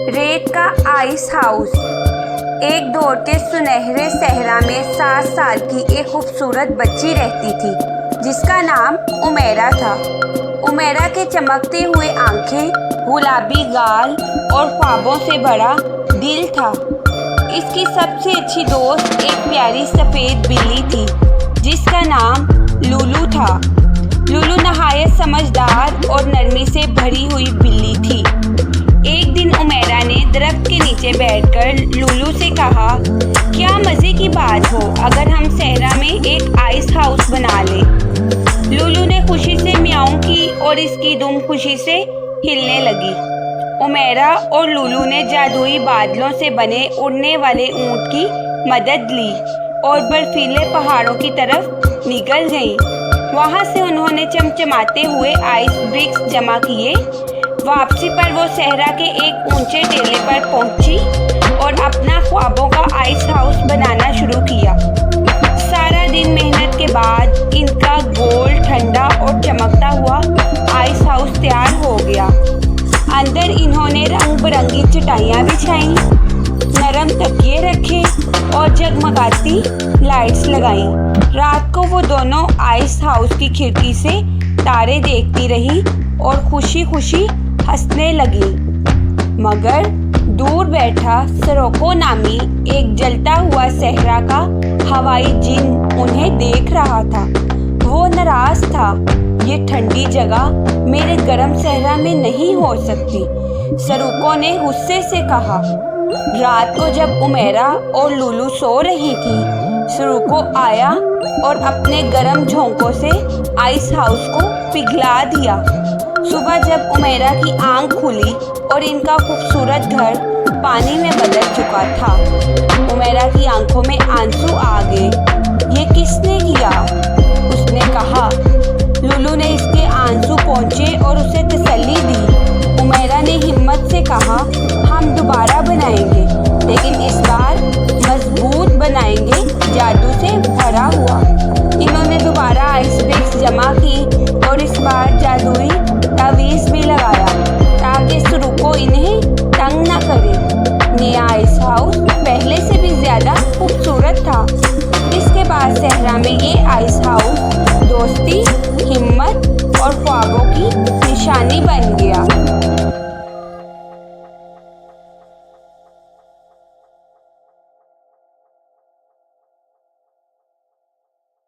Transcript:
रेत का ice house. एक दौर के सुनहरे सहरा में 7 साल की एक खूबसूरत बच्ची रहती थी जिसका नाम उमैरा था। उमैरा के चमकते हुए आंखें, गुलाबी गाल और ख्वाबों से भरा दिल था। इसकी सबसे अच्छी दोस्त एक प्यारी सफ़ेद बिल्ली थी जिसका नाम लूलू था। लूलू नहायत समझदार और नरमी से भरी हुई बिल्ली थी। एक दिन उमैरा ने दरख्त के नीचे बैठकर लूलू से कहा, क्या मज़े की बात हो अगर हम सहरा में एक आइस हाउस बना लें। लूलू ने खुशी से म्याऊं की और इसकी दुम खुशी से हिलने लगी। उमैरा और लूलू ने जादुई बादलों से बने उड़ने वाले ऊंट की मदद ली और बर्फीले पहाड़ों की तरफ निकल गईं। वहां से उन्होंने चमचमाते हुए आइस ब्रिक्स जमा किए। वापसी पर वो सहरा के एक ऊंचे टीले पर पहुंची और अपना ख्वाबों का आइस हाउस बनाना शुरू किया। सारा दिन मेहनत के बाद इनका गोल, ठंडा और चमकता हुआ आइस हाउस तैयार हो गया। अंदर इन्होंने रंग बिरंगी चटाइयाँ बिछाईं, नरम तकिए रखे और जगमगाती लाइट्स लगाईं। रात को वो दोनों आइस हाउस की खिड़की से तारे देखती रही और खुशी खुशी हंसने लगी। मगर दूर बैठा सिरोको नामी एक जलता हुआ सहरा का हवाई जिन उन्हें देख रहा था। वो नाराज था। ये ठंडी जगह मेरे गर्म सहरा में नहीं हो सकती। सिरोको ने गुस्से से कहा। रात को जब उमैरा और लूलू सो रही थी, सिरोको आया और अपने गर्म झोंकों से आइस हाउस को पिघला दिया। सुबह जब उमैरा की आंख खुली और इनका खूबसूरत घर पानी में बदल चुका था, उमैरा की आंखों में आंसू आ गए। ये किसने किया? उसने कहा। लूलू ने इसके आंसू पोंछे और उसे तसल्ली दी। उमैरा ने हिम्मत से कहा, हम दोबारा बनाएंगे, लेकिन इस